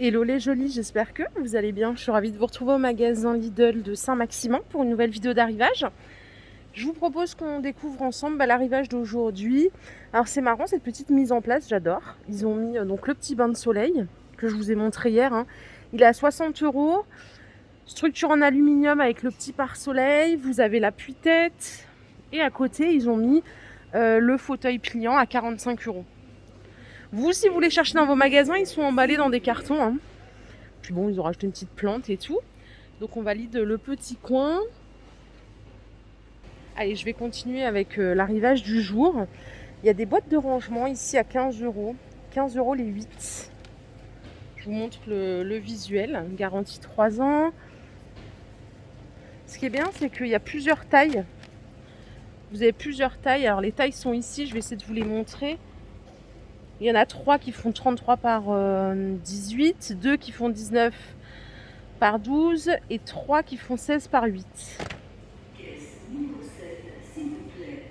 Hello les jolis, j'espère que vous allez bien. Je suis ravie de vous retrouver au magasin Lidl de Saint-Maximin pour une nouvelle vidéo d'arrivage. Je vous propose qu'on découvre ensemble l'arrivage d'aujourd'hui. Alors c'est marrant cette petite mise en place, j'adore. Ils ont mis donc le petit bain de soleil que je vous ai montré hier. Il est à 60 €. Structure en aluminium avec le petit pare-soleil. Vous avez l'appui-tête. Et à côté, ils ont mis le fauteuil pliant à 45 €. Vous, si vous les cherchez dans vos magasins, ils sont emballés dans des cartons. Puis bon, ils ont rajouté une petite plante et tout. Donc on valide le petit coin. Allez, je vais continuer avec l'arrivage du jour. Il y a des boîtes de rangement ici à 15 €. 15 € les 8. Je vous montre le visuel. Garantie 3 ans. Ce qui est bien, c'est qu'il y a plusieurs tailles. Vous avez plusieurs tailles. Alors les tailles sont ici. Je vais essayer de vous les montrer. Il y en a 3 qui font 33 par 18, 2 qui font 19 par 12 et 3 qui font 16 par 8.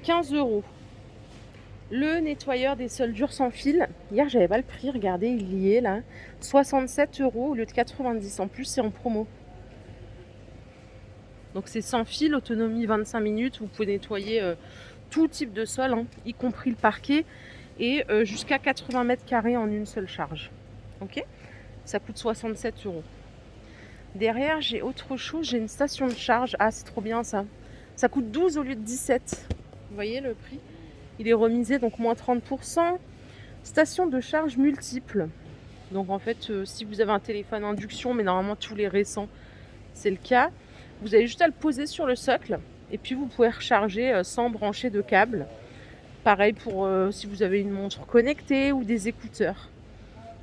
15 €. Le nettoyeur des sols durs sans fil. Hier, j'avais pas le prix. Regardez, il y est là. 67 € au lieu de 90. En plus, c'est en promo. Donc, c'est sans fil, autonomie 25 minutes. Vous pouvez nettoyer tout type de sol, y compris le parquet. Et jusqu'à 80 mètres carrés en une seule charge. Ok, ça coûte 67 €. Derrière, j'ai autre chose. J'ai une station de charge. Ah, c'est trop bien ça. Ça coûte 12 au lieu de 17. Vous voyez le prix? Il est remisé, donc moins 30%. Station de charge multiple. Donc en fait, si vous avez un téléphone induction, mais normalement tous les récents, c'est le cas, vous avez juste à le poser sur le socle. Et puis vous pouvez recharger sans brancher de câble. Pareil pour si vous avez une montre connectée ou des écouteurs.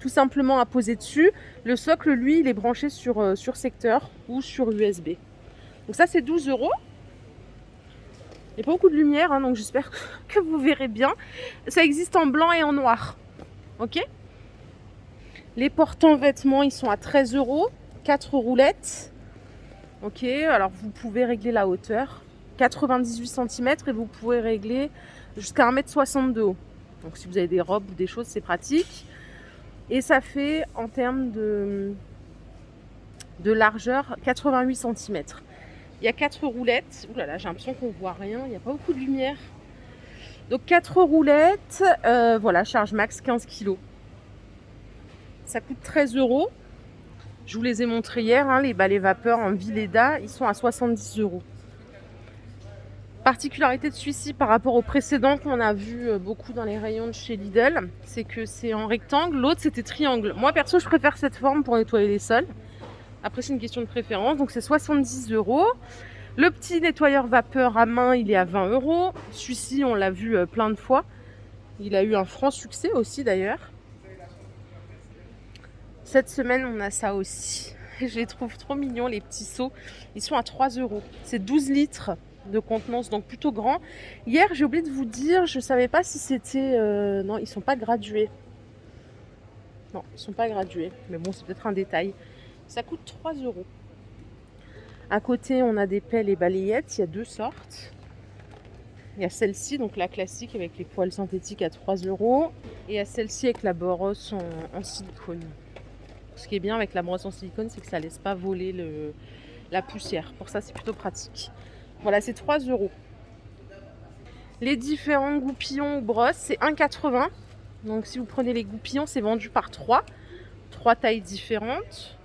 Tout simplement à poser dessus. Le socle, lui, il est branché sur secteur ou sur USB. Donc ça, c'est 12 €. Il n'y a pas beaucoup de lumière, donc j'espère que vous verrez bien. Ça existe en blanc et en noir. Ok. Les portants vêtements, ils sont à 13 €. 4 roulettes. Ok, alors vous pouvez régler la hauteur. 98 cm et vous pouvez régler jusqu'à 1,62 m de haut. Donc si vous avez des robes ou des choses, c'est pratique. Et ça fait en termes de largeur 88 cm. Il y a 4 roulettes. Ouh là là, j'ai l'impression qu'on voit rien. Il n'y a pas beaucoup de lumière. Donc 4 roulettes. Voilà, charge max 15 kg. Ça coûte 13 €. Je vous les ai montrés hier. Les balais vapeur en Villeda, ils sont à 70 €. Particularité de celui-ci par rapport au précédent qu'on a vu beaucoup dans les rayons de chez Lidl, c'est que c'est en rectangle, l'autre c'était triangle. Moi perso je préfère cette forme pour nettoyer les sols. Après c'est une question de préférence, donc c'est 70 €. Le petit nettoyeur vapeur à main il est à 20 €. Celui-ci on l'a vu plein de fois. Il a eu un franc succès aussi d'ailleurs. Cette semaine on a ça aussi. Je les trouve trop mignons les petits seaux. Ils sont à 3 €. C'est 12 litres de contenance, donc plutôt grand. Hier j'ai oublié de vous dire, je savais pas si c'était non, ils sont pas gradués. Non, ils sont pas gradués, mais bon c'est peut-être un détail. Ça coûte 3 €. À côté on a des pelles et balayettes, il y a 2 sortes. Il y a celle-ci, donc la classique avec les poils synthétiques à 3 €, et il y a celle-ci avec la brosse en silicone. Ce qui est bien avec la brosse en silicone, c'est que ça laisse pas voler la poussière. Pour ça c'est plutôt pratique. Voilà, c'est 3 €. Les différents goupillons ou brosses, c'est 1,80 €. Donc si vous prenez les goupillons, c'est vendu par 3 tailles différentes.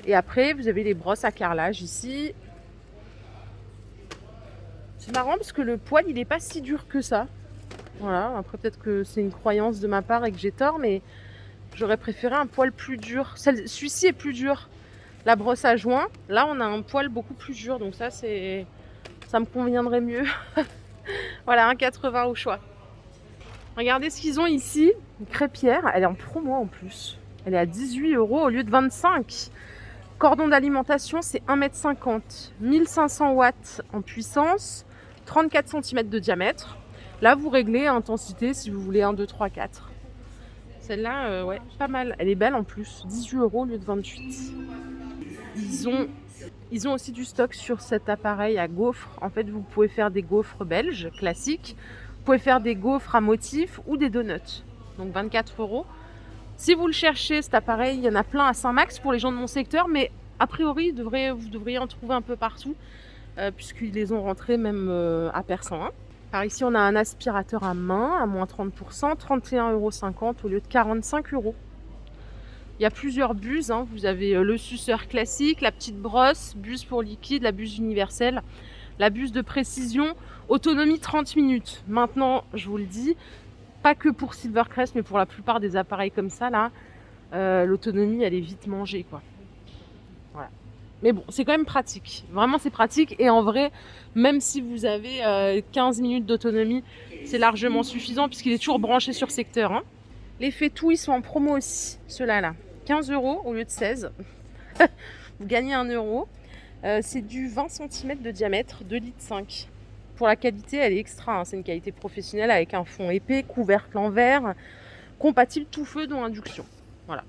Et après, vous avez les brosses à carrelage ici. C'est marrant parce que le poil, il n'est pas si dur que ça. Voilà, après peut-être que c'est une croyance de ma part et que j'ai tort, mais j'aurais préféré un poil plus dur. Celui-ci est plus dur. La brosse à joint, là on a un poil beaucoup plus dur, donc ça me conviendrait mieux. Voilà, 1,80 € au choix. Regardez ce qu'ils ont ici, une crêpière, elle est en promo en plus. Elle est à 18 € au lieu de 25. Cordon d'alimentation, c'est 1,50 m, 1500 watts en puissance, 34 cm de diamètre. Là, vous réglez intensité si vous voulez 1, 2, 3, 4. Celle-là, ouais, pas mal. Elle est belle en plus, 18 € au lieu de 28. Ils ont aussi du stock sur cet appareil à gaufres. En fait, vous pouvez faire des gaufres belges classiques. Vous pouvez faire des gaufres à motifs ou des donuts. Donc 24 €. Si vous le cherchez, cet appareil, il y en a plein à Saint-Max pour les gens de mon secteur, mais a priori, vous devriez en trouver un peu partout, puisqu'ils les ont rentrés même à Persan. Hein. Par ici, on a un aspirateur à main à moins 30%, 31,50 € au lieu de 45 €. Il y a plusieurs buses, hein. Vous avez le suceur classique, la petite brosse, buse pour liquide, la buse universelle, la buse de précision, autonomie 30 minutes. Maintenant, je vous le dis, pas que pour Silvercrest, mais pour la plupart des appareils comme ça, là, l'autonomie, elle est vite mangée, quoi. Voilà. Mais bon, c'est quand même pratique. Vraiment, c'est pratique. Et en vrai, même si vous avez 15 minutes d'autonomie, c'est largement suffisant puisqu'il est toujours branché sur secteur. Hein. Les Fétou, ils sont en promo aussi, ceux-là, là. 15 € au lieu de 16. Vous gagnez 1 €. C'est du 20 cm de diamètre, 2,5 litres. Pour la qualité, elle est extra. Hein. C'est une qualité professionnelle avec un fond épais, couvercle en verre, compatible tout feu dont induction. Voilà.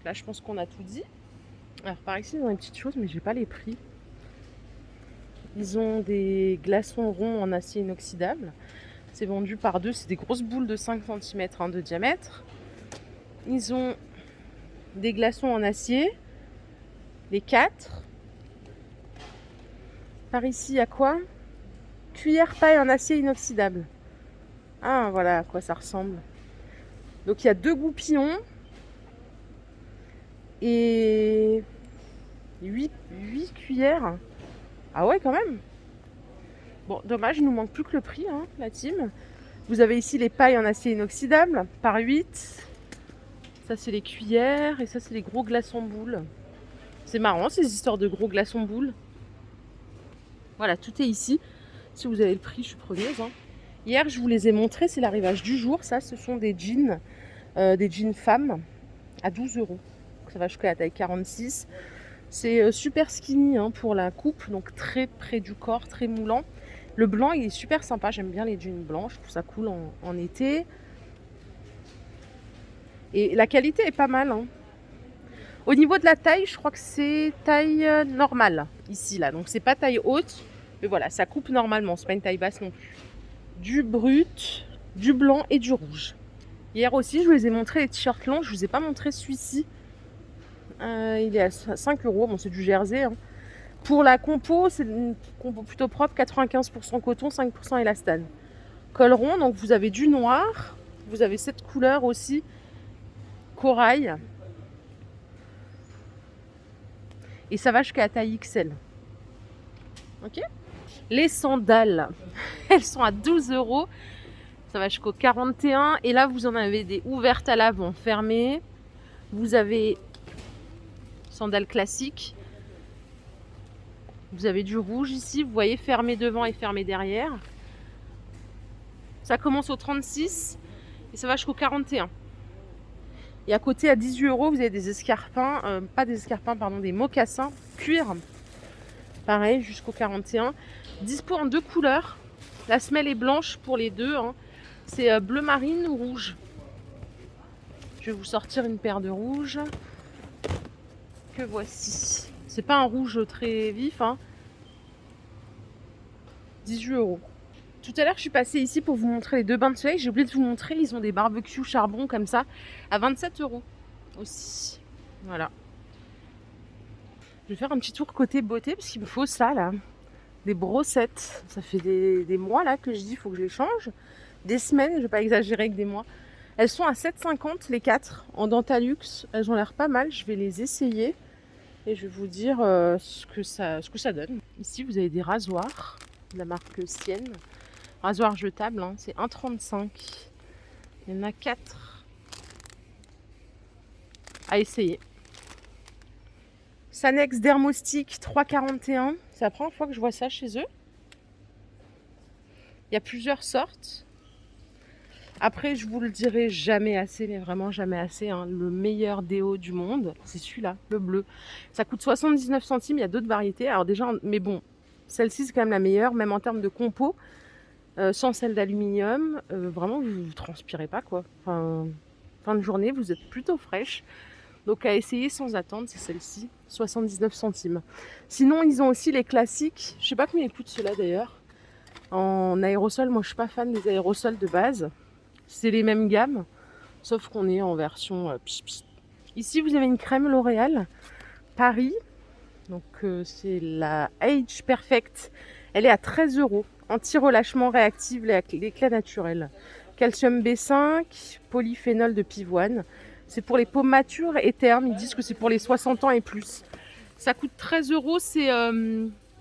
Là, je pense qu'on a tout dit. Alors, par ici, ils ont une petite chose, mais j'ai pas les prix. Ils ont des glaçons ronds en acier inoxydable. C'est vendu par deux. C'est des grosses boules de 5 cm de diamètre. Ils ont des glaçons en acier. Les 4. Par ici, il y a quoi? Cuillère paille en acier inoxydable. Ah, voilà à quoi ça ressemble. Donc, il y a 2 goupillons. Et 8 cuillères. Ah ouais, quand même. Bon, dommage, il nous manque plus que le prix, hein, la team. Vous avez ici les pailles en acier inoxydable par 8. Ça, c'est les cuillères. Et ça, c'est les gros glaçons boules. C'est marrant, ces histoires de gros glaçons boules. Voilà, tout est ici. Si vous avez le prix, je suis preneuse. Hein. Hier, je vous les ai montrés. C'est l'arrivage du jour. Ça, ce sont des jeans femmes à 12 €. Ça va jusqu'à la taille 46. C'est super skinny hein, pour la coupe, donc très près du corps, très moulant. Le blanc, il est super sympa. J'aime bien les jeans blancs. Je trouve ça cool en été. Et la qualité est pas mal. Hein. Au niveau de la taille, je crois que c'est taille normale ici, là. Donc, c'est pas taille haute. Mais voilà, ça coupe normalement. C'est pas une taille basse non plus. Du brut, du blanc et du rouge. Hier aussi, je vous les ai montré les t-shirts longs. Je vous ai pas montré celui-ci. Il est à 5 €. Bon, c'est du jersey. Hein. Pour la compo, c'est une compo plutôt propre. 95% coton, 5% élastane. Col rond, donc vous avez du noir. Vous avez cette couleur aussi. Corail. Et ça va jusqu'à la taille XL. Ok ? Les sandales, elles sont à 12 €. Ça va jusqu'au 41. Et là, vous en avez des ouvertes à l'avant, fermées. Vous avez sandales classiques. Vous avez du rouge ici. Vous voyez, fermé devant et fermé derrière. Ça commence au 36 et ça va jusqu'au 41. Et à côté, à 18 €, vous avez des escarpins, des mocassins cuir. Pareil, jusqu'au 41. Dispo en 2 couleurs. La semelle est blanche pour les deux. Hein. C'est bleu marine ou rouge. Je vais vous sortir une paire de rouges. Que voici. C'est pas un rouge très vif. Hein. 18 €. Tout à l'heure, je suis passée ici pour vous montrer les 2 bains de soleil. J'ai oublié de vous montrer, ils ont des barbecues charbon comme ça à 27 € aussi. Voilà. Je vais faire un petit tour côté beauté parce qu'il me faut ça là. Des brossettes. Ça fait des mois là que je dis il faut que je les change. Des semaines, je ne vais pas exagérer avec des mois. Elles sont à 7,50 les 4 en Dentalux. Elles ont l'air pas mal. Je vais les essayer et je vais vous dire ce que ça donne. Ici, vous avez des rasoirs de la marque Sienne. Rasoir jetable, hein, c'est 1,35 €. Il y en a 4 à essayer. Sanex Dermostic 3,41 €. C'est la première fois que je vois ça chez eux. Il y a plusieurs sortes. Après, je vous le dirai jamais assez, mais vraiment jamais assez. Hein, le meilleur déo du monde, c'est celui-là, le bleu. Ça coûte 79 centimes. Il y a d'autres variétés. Alors déjà, mais bon, celle-ci c'est quand même la meilleure, même en termes de compo. Sans celle d'aluminium, vraiment vous ne transpirez pas quoi. Enfin, fin de journée, vous êtes plutôt fraîche. Donc à essayer sans attendre, c'est celle-ci, 79 centimes. Sinon, ils ont aussi les classiques. Je sais pas combien ils coûtent ceux-là d'ailleurs. En aérosol, moi je suis pas fan des aérosols de base. C'est les mêmes gammes. sauf qu'on est en version pipi. Ici, vous avez une crème L'Oréal Paris. Donc, c'est la Age Perfect. Elle est à 13 €. Anti-relâchement réactive, l'éclat naturel. Calcium B5, polyphénol de pivoine. C'est pour les peaux matures et ternes. Ils disent que c'est pour les 60 ans et plus. Ça coûte 13 €.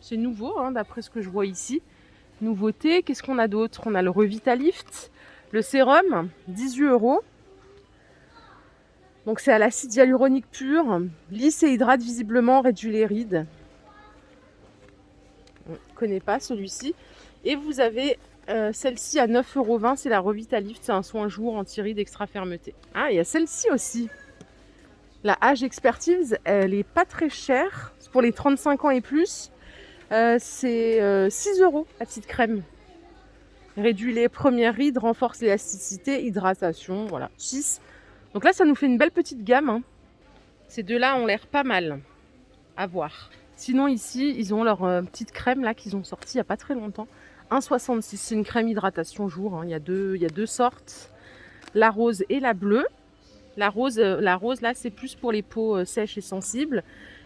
C'est nouveau, hein, d'après ce que je vois ici. Nouveauté. Qu'est-ce qu'on a d'autre? On a le Revitalift. Le sérum, 18 €. Donc c'est à l'acide hyaluronique pur. Lisse et hydrate visiblement, réduit les rides. On ne connaît pas celui-ci. Et vous avez celle-ci à 9,20 €. C'est la Revitalift. C'est un soin jour anti-rides extra fermeté. Ah, il y a celle-ci aussi. La Age Expertise, elle est pas très chère. C'est pour les 35 ans et plus. C'est 6 € la petite crème. Réduit les premières rides, renforce l'élasticité, hydratation, voilà, 6. Donc là, ça nous fait une belle petite gamme, hein. Ces deux-là ont l'air pas mal à voir. Sinon, ici, ils ont leur petite crème là qu'ils ont sortie il n'y a pas très longtemps. 1,66 €. C'est une crème hydratation jour, hein. Il y a deux sortes, la rose et la bleue. La rose là, c'est plus pour les peaux sèches et sensibles.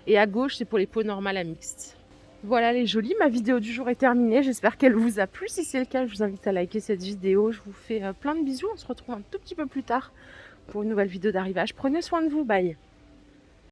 Et à gauche, c'est pour les peaux normales à mixtes. Voilà les jolies, ma vidéo du jour est terminée. J'espère qu'elle vous a plu. Si c'est le cas, je vous invite à liker cette vidéo. Je vous fais plein de bisous. On se retrouve un tout petit peu plus tard pour une nouvelle vidéo d'arrivage. Prenez soin de vous, bye.